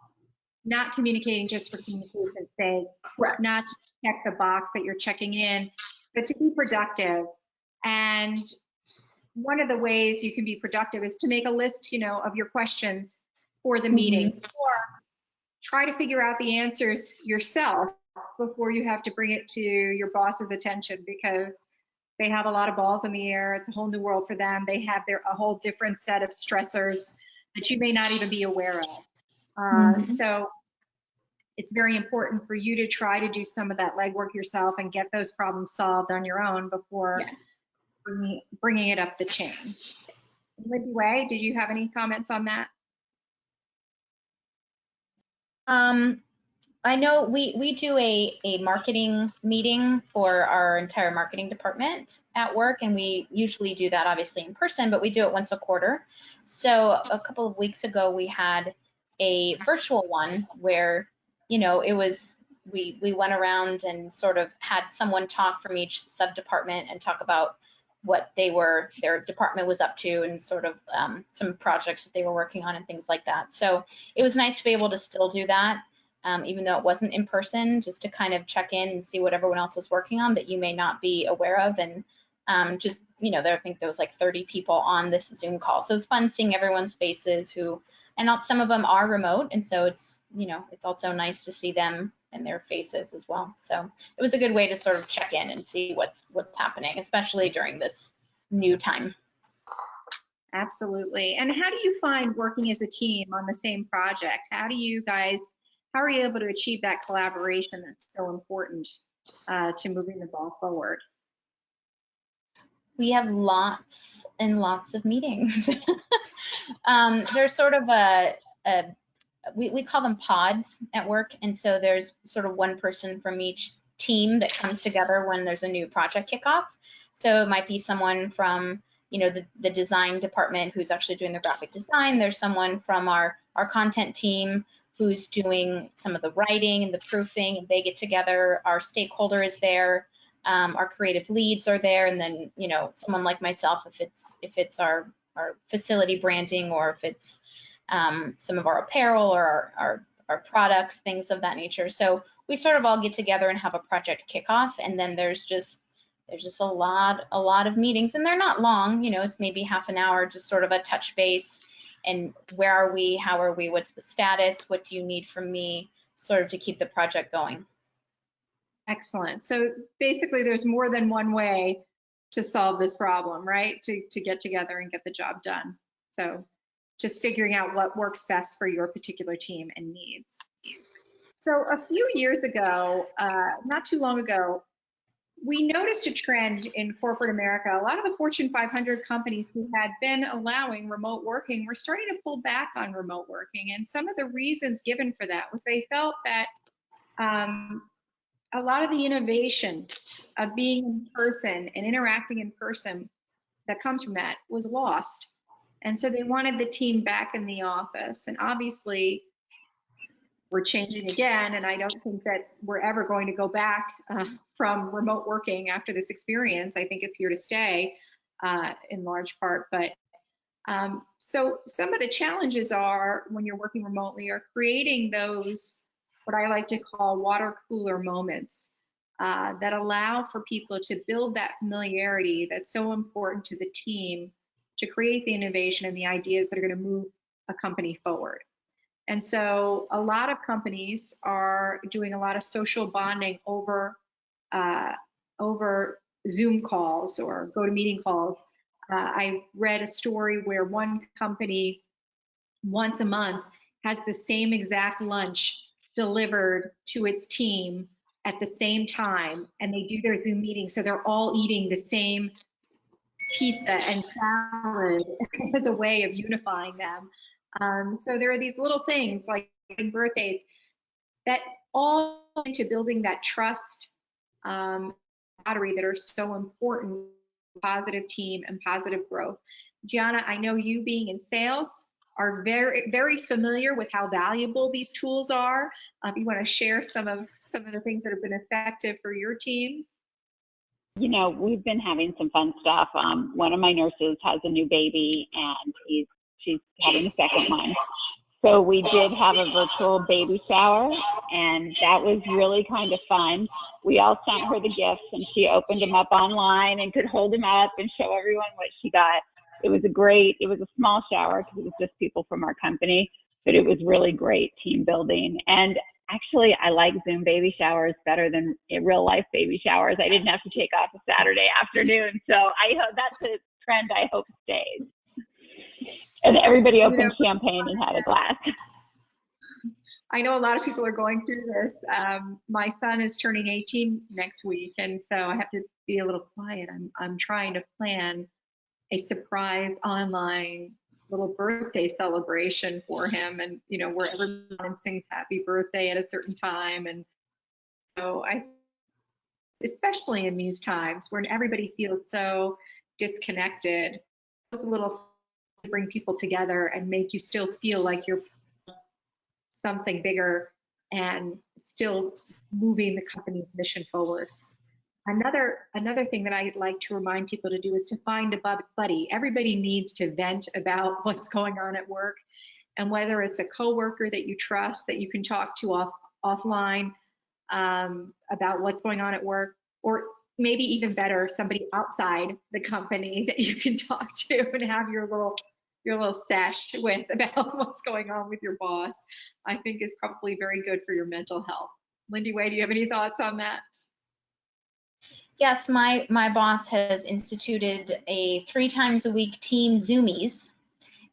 Speaker 1: not communicating just for communication's sake,
Speaker 2: Correct.
Speaker 1: not to check the box that you're checking in, but to be productive. And one of the ways you can be productive is to make a list, of your questions for the meeting, or try to figure out the answers yourself before you have to bring it to your boss's attention, because they have a lot of balls in the air. It's a whole new world for them. They have a whole different set of stressors that you may not even be aware of. So it's very important for you to try to do some of that legwork yourself and get those problems solved on your own before bringing it up the chain. Lindsay Way, did you have any comments on that?
Speaker 3: I know we do a marketing meeting for our entire marketing department at work, and we usually do that obviously in person, but we do it once a quarter. So a couple of weeks ago, we had a virtual one where, it was, we went around and sort of had someone talk from each sub-department and talk about what their department was up to, and sort of some projects that they were working on and things like that. So it was nice to be able to still do that. Even though it wasn't in person, just to kind of check in and see what everyone else is working on that you may not be aware of. And I think there was like 30 people on this Zoom call. So it's fun seeing everyone's faces and some of them are remote. And so it's also nice to see them and their faces as well. So it was a good way to sort of check in and see what's happening, especially during this new time.
Speaker 1: Absolutely. And how do you find working as a team on the same project? How are you able to achieve that collaboration that's so important to moving the ball forward?
Speaker 3: We have lots and lots of meetings. There's sort of we call them pods at work. And so there's sort of one person from each team that comes together when there's a new project kickoff. So it might be someone from, the design department who's actually doing the graphic design. There's someone from our content team who's doing some of the writing and the proofing, and they get together. Our stakeholder is there, our creative leads are there, and then someone like myself if it's our facility branding, or if it's some of our apparel or our products, things of that nature. So we sort of all get together and have a project kickoff, and then there's just a lot of meetings, and they're not long. It's maybe half an hour, just sort of a touch base. And where are we? How are we? What's the status? What do you need from me, sort of to keep the project going?
Speaker 1: Excellent. So basically there's more than one way to solve this problem, right? To get together and get the job done. So just figuring out what works best for your particular team and needs. So a few years ago, not too long ago, we noticed a trend in corporate America. A lot of the Fortune 500 companies who had been allowing remote working were starting to pull back on remote working. And some of the reasons given for that was they felt that a lot of the innovation of being in person and interacting in person that comes from that was lost. And so they wanted the team back in the office. And obviously, we're changing again, and I don't think that we're ever going to go back from remote working after this experience. I think it's here to stay in large part. But so some of the challenges are when you're working remotely are creating those, what I like to call water cooler moments that allow for people to build that familiarity that's so important to the team to create the innovation and the ideas that are going to move a company forward. And so a lot of companies are doing a lot of social bonding over Zoom calls or GoToMeeting calls. I read a story where one company once a month has the same exact lunch delivered to its team at the same time, and they do their Zoom meeting, so they're all eating the same pizza and salad as a way of unifying them. So there are these little things like birthdays that all into building that trust battery that are so important, positive team and positive growth. Gianna, I know you being in sales are very, very familiar with how valuable these tools are. You want to share some of the things that have been effective for your team?
Speaker 4: You know, we've been having some fun stuff. One of my nurses has a new baby, and she's having a second one. So we did have a virtual baby shower, and that was really kind of fun. We all sent her the gifts, and she opened them up online and could hold them up and show everyone what she got. It was a small shower because it was just people from our company, but it was really great team building. And actually, I like Zoom baby showers better than real life baby showers. I didn't have to take off a Saturday afternoon. So I hope that's a trend I hope stays. And everybody opened champagne and had a glass.
Speaker 1: I know a lot of people are going through this. My son is turning 18 next week, and so I have to be a little quiet. I'm trying to plan a surprise online little birthday celebration for him, and where everyone sings happy birthday at a certain time. And so especially in these times when everybody feels so disconnected, just a little bring people together and make you still feel like you're something bigger and still moving the company's mission forward. Another thing that I like to remind people to do is to find a buddy. Everybody needs to vent about what's going on at work, and whether it's a coworker that you trust that you can talk to offline about what's going on at work, or maybe even better, somebody outside the company that you can talk to and have your little sesh with about what's going on with your boss, I think is probably very good for your mental health. Lindy Way, do you have any thoughts on that?
Speaker 3: Yes, my boss has instituted a 3 times a week team Zoomies,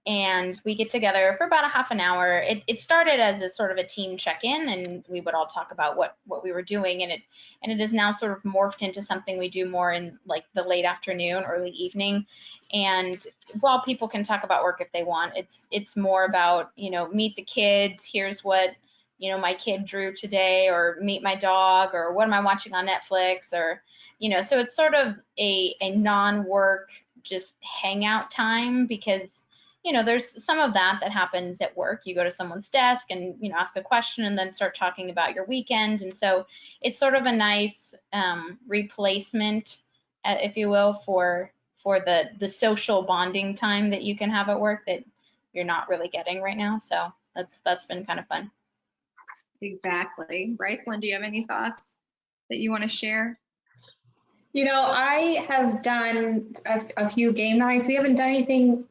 Speaker 3: and we get together for about a half an hour. It started as a sort of a team check-in, and we would all talk about what we were doing, and it is now sort of morphed into something we do more in like the late afternoon, early evening. And while people can talk about work if they want, it's more about, meet the kids, here's what my kid drew today, or meet my dog, or what am I watching on Netflix, or so it's sort of a non-work just hangout time, because there's some of that happens at work. You go to someone's desk and ask a question and then start talking about your weekend, and so it's sort of a nice replacement, if you will, for the social bonding time that you can have at work that you're not really getting right now. So that's been kind of fun.
Speaker 1: Exactly. Brycelyn, do you have any thoughts that you want to share?
Speaker 2: I have done a few game nights. We haven't done anything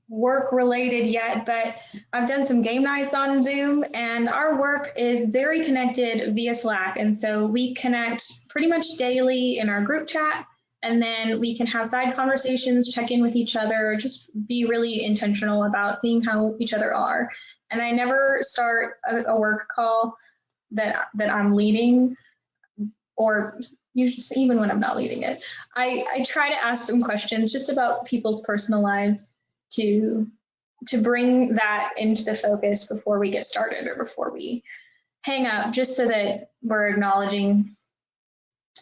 Speaker 2: work related yet, but I've done some game nights on Zoom, and our work is very connected via Slack. And so we connect pretty much daily in our group chat, and then we can have side conversations, check in with each other, just be really intentional about seeing how each other are. And I never start a work call that I'm leading, or even when I'm not leading it. I try to ask some questions just about people's personal lives to bring that into the focus before we get started or before we hang up, just so that we're acknowledging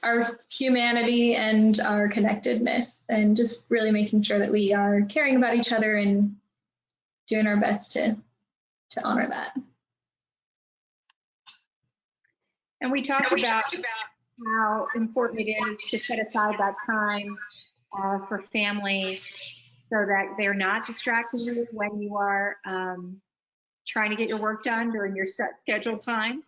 Speaker 2: our humanity and our connectedness, and just really making sure that we are caring about each other and doing our best to honor that.
Speaker 1: And we talked about how important it is to set aside that time for family so that they're not distracting you when you are trying to get your work done during your set scheduled time.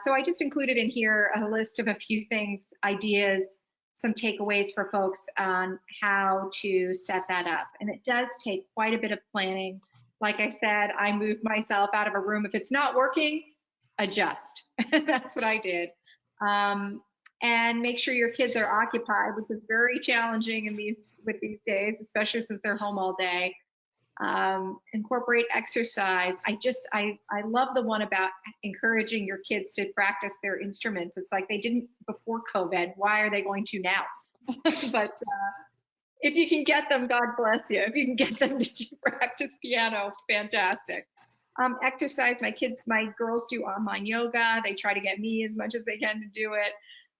Speaker 1: So I just included in here a list of a few things, ideas, some takeaways for folks on how to set that up. And it does take quite a bit of planning. Like I said, I moved myself out of a room. If it's not working, adjust. That's what I did. And make sure your kids are occupied, which is very challenging in these days, especially since they're home all day. Incorporate exercise. I love the one about encouraging your kids to practice their instruments. It's like they didn't before COVID. Why are they going to now? But if you can get them, God bless you. If you can get them to practice piano, fantastic. Exercise. My girls do online yoga. They try to get me as much as they can to do it.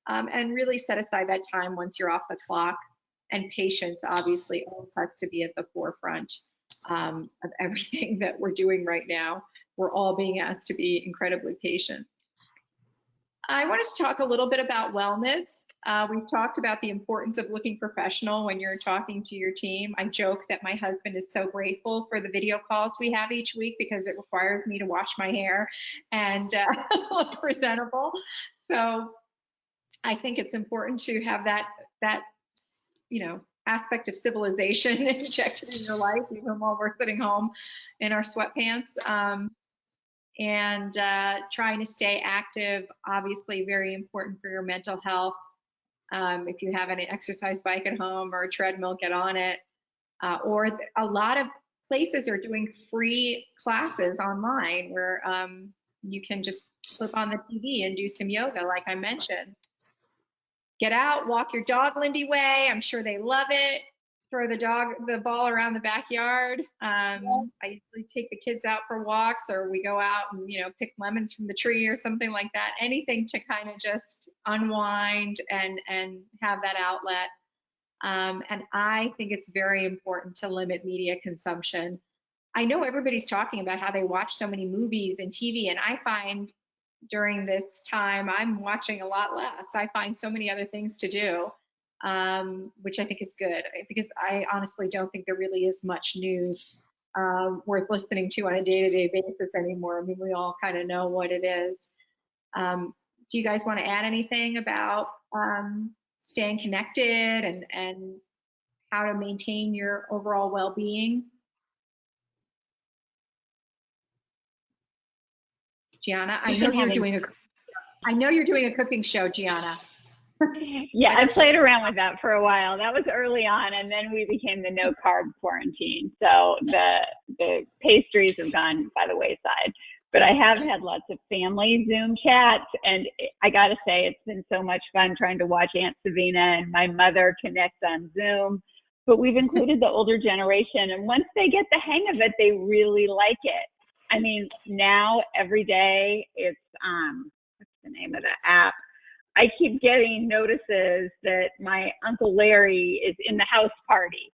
Speaker 1: And really set aside that time once you're off the clock. And patience, obviously, always has to be at the forefront of everything that we're doing right now. We're all being asked to be incredibly patient. I wanted to talk a little bit about wellness. We've talked about the importance of looking professional when you're talking to your team. I joke that my husband is so grateful for the video calls we have each week because it requires me to wash my hair and look presentable. So I think it's important to have that aspect of civilization injected in your life, even while we're sitting home in our sweatpants. And trying to stay active, obviously very important for your mental health. If you have an exercise bike at home or a treadmill, get on it. Or a lot of places are doing free classes online where you can just flip on the TV and do some yoga, like I mentioned. Get out, walk your dog Lindy way. I'm sure they love it. Throw the ball around the backyard. I usually take the kids out for walks, or we go out and pick lemons from the tree or something like that. Anything to kind of just unwind and have that outlet. And I think it's very important to limit media consumption. I know everybody's talking about how they watch so many movies and TV, and I find during this time I'm watching a lot less. I find so many other things to do, which I think is good, because I honestly don't think there really is much news worth listening to on a day-to-day basis anymore. I mean, we all kind of know what it is. Do you guys want to add anything about staying connected and how to maintain your overall well-being? Gianna, I know you're doing a cooking show, Gianna.
Speaker 4: Yeah, I played around with that for a while. That was early on, and then we became the no carb quarantine. So the pastries have gone by the wayside. But I have had lots of family Zoom chats, and I got to say, it's been so much fun trying to watch Aunt Savina and my mother connect on Zoom. But we've included the older generation, and once they get the hang of it, they really like it. I mean, now every day it's, what's the name of the app? I keep getting notices that my Uncle Larry is in the house party.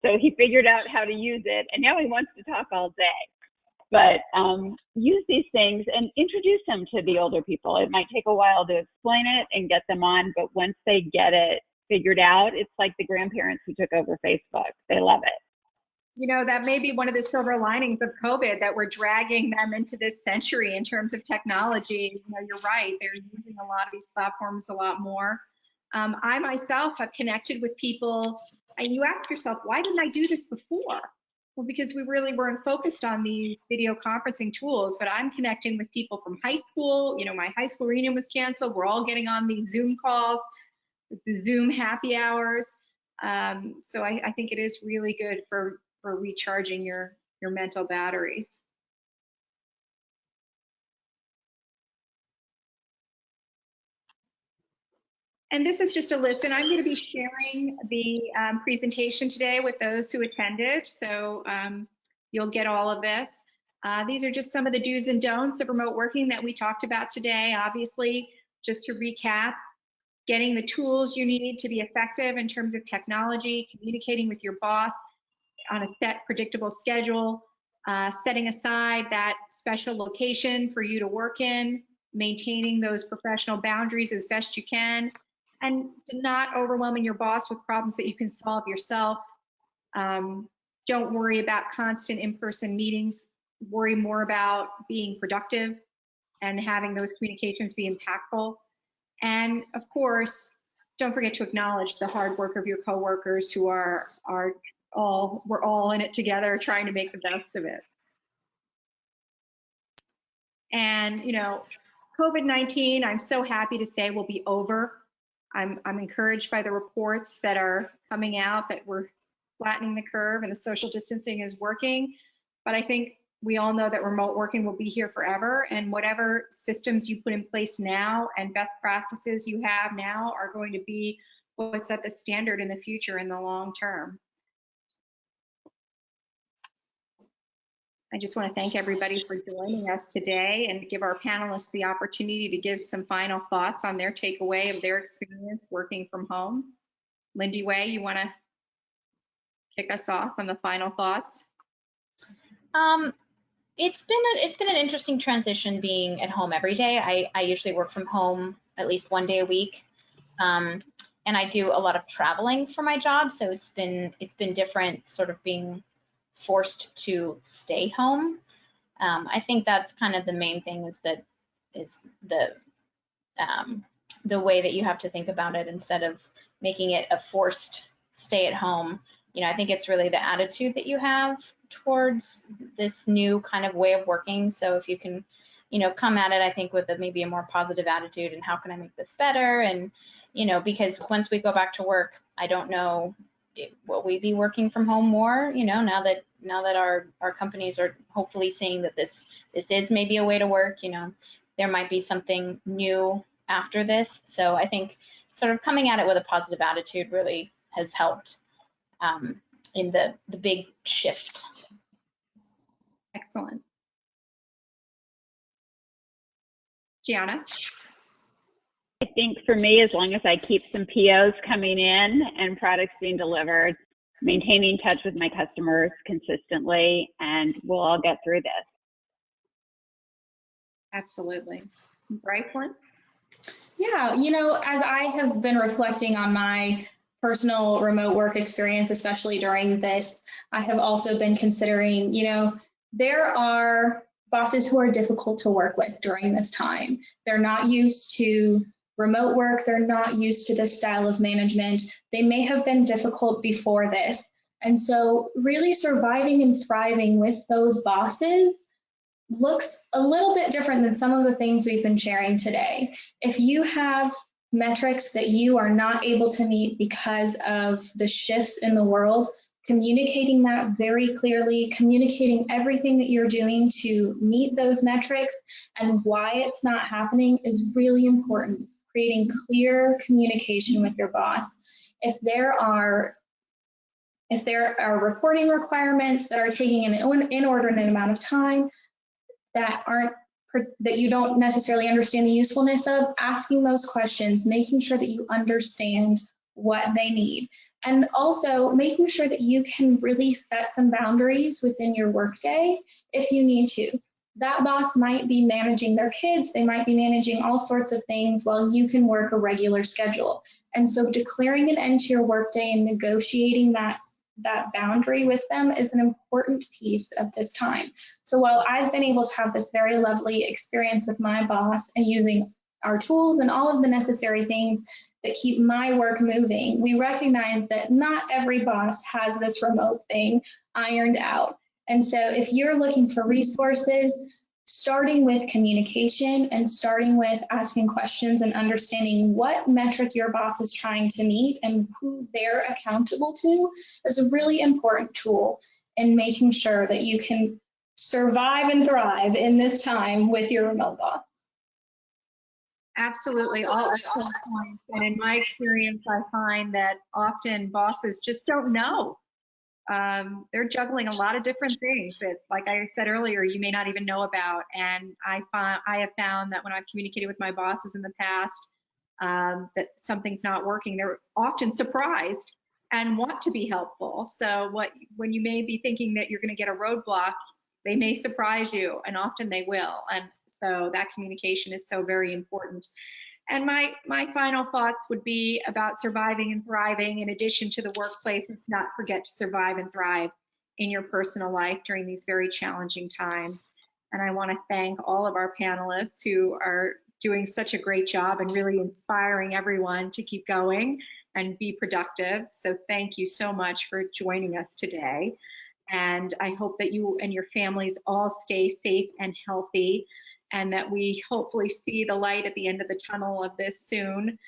Speaker 4: So he figured out how to use it, and now he wants to talk all day. But use these things and introduce them to the older people. It might take a while to explain it and get them on, but once they get it figured out, it's like the grandparents who took over Facebook. They love it.
Speaker 1: That may be one of the silver linings of COVID, that we're dragging them into this century in terms of technology. You're right. They're using a lot of these platforms a lot more. I myself have connected with people, and you ask yourself, why didn't I do this before? Well, because we really weren't focused on these video conferencing tools, but I'm connecting with people from high school. My high school reunion was canceled. We're all getting on these Zoom calls, the Zoom happy hours. So I think it is really good for recharging your mental batteries. And this is just a list, and I'm going to be sharing the presentation today with those who attended, so you'll get all of this. These are just some of the do's and don'ts of remote working that we talked about today. Obviously, just to recap, getting the tools you need to be effective in terms of technology, communicating with your boss on a set, predictable schedule, setting aside that special location for you to work in, maintaining those professional boundaries as best you can, and not overwhelming your boss with problems that you can solve yourself. Don't worry about constant in-person meetings. Worry more about being productive and having those communications be impactful. And of course, don't forget to acknowledge the hard work of your coworkers who are all, we're all in it together trying to make the best of it. And, you know, COVID-19, I'm so happy to say, will be over. I'm encouraged by the reports that are coming out that we're flattening the curve and the social distancing is working. But I think we all know that remote working will be here forever, and whatever systems you put in place now and best practices you have now are going to be what's at the standard in the future in the long term. I just want to thank everybody for joining us today and give our panelists the opportunity to give some final thoughts on their takeaway of their experience working from home. Lindy Way, you want to kick us off on the final thoughts?
Speaker 3: It's been an interesting transition being at home every day. I usually work from home at least one day a week, and I do a lot of traveling for my job. So it's been different, sort of being forced to stay home. I think that's kind of the main thing, is that it's the way that you have to think about it instead of making it a forced stay at home. You know, I think it's really the attitude that you have towards this new kind of way of working. So if you can, you know, come at it, I think with maybe a more positive attitude and how can I make this better? And, you know, because once we go back to work, I don't know, will we be working from home more, you know, now that our companies are hopefully seeing that this is maybe a way to work, you know, there might be something new after this. So I think sort of coming at it with a positive attitude really has helped in the big shift.
Speaker 1: Excellent. Gianna?
Speaker 4: I think for me, as long as I keep some POs coming in and products being delivered, maintaining touch with my customers consistently, and we'll all get through this.
Speaker 1: Absolutely. Brycelyn?
Speaker 2: Yeah, you know, as I have been reflecting on my personal remote work experience, especially during this, I have also been considering, you know, there are bosses who are difficult to work with during this time. They're not used to remote work. They're not used to this style of management. They may have been difficult before this. And so really surviving and thriving with those bosses looks a little bit different than some of the things we've been sharing today. If you have metrics that you are not able to meet because of the shifts in the world, communicating that very clearly, communicating everything that you're doing to meet those metrics and why it's not happening is really important. Creating clear communication with your boss. If there are reporting requirements that are taking an inordinate amount of time that you don't necessarily understand the usefulness of, asking those questions, making sure that you understand what they need, and also making sure that you can really set some boundaries within your workday if you need to. That boss might be managing their kids, they might be managing all sorts of things while you can work a regular schedule. And so declaring an end to your workday and negotiating that boundary with them is an important piece of this time. So while I've been able to have this very lovely experience with my boss and using our tools and all of the necessary things that keep my work moving, we recognize that not every boss has this remote thing ironed out. And so if you're looking for resources, starting with communication and starting with asking questions and understanding what metric your boss is trying to meet and who they're accountable to is a really important tool in making sure that you can survive and thrive in this time with your remote boss.
Speaker 1: Absolutely, all excellent points. And in my experience, I find that often bosses just don't know. They're juggling a lot of different things that, like I said earlier, you may not even know about. And I have found that when I've communicated with my bosses in the past that something's not working, they're often surprised and want to be helpful. So when you may be thinking that you're going to get a roadblock, they may surprise you, and often they will. And So that communication is so very important. And my final thoughts would be about surviving and thriving. In addition to the workplace, let's not forget to survive and thrive in your personal life during these very challenging times. And I want to thank all of our panelists who are doing such a great job and really inspiring everyone to keep going and be productive. So thank you so much for joining us today. And I hope that you and your families all stay safe and healthy, and that we hopefully see the light at the end of the tunnel of this soon.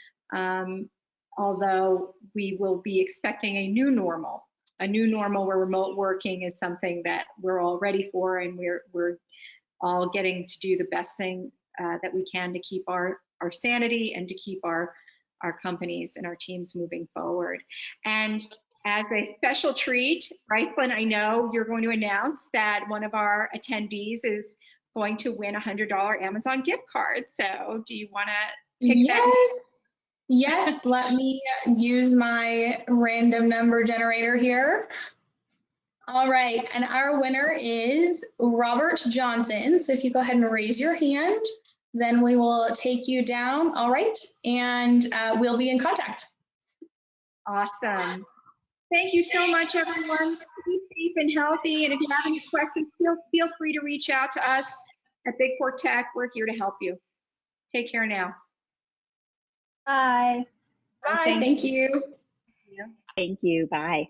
Speaker 1: Although we will be expecting a new normal where remote working is something that we're all ready for, and we're all getting to do the best thing that we can to keep our sanity and to keep our companies and our teams moving forward. And as a special treat, Brycelyn, I know you're going to announce that one of our attendees is going to win a $100 Amazon gift card. So do you want to pick that?
Speaker 2: Yes, let me use my random number generator here. All right, and our winner is Robert Johnson. So if you go ahead and raise your hand, then we will take you down. All right, and we'll be in contact.
Speaker 1: Awesome. Thank you so much, everyone. Be safe and healthy. And if you have any questions, feel free to reach out to us at Big Four Tech. We're here to help you. Take care now.
Speaker 3: Bye.
Speaker 2: Bye. Thank you.
Speaker 4: Thank you. Bye.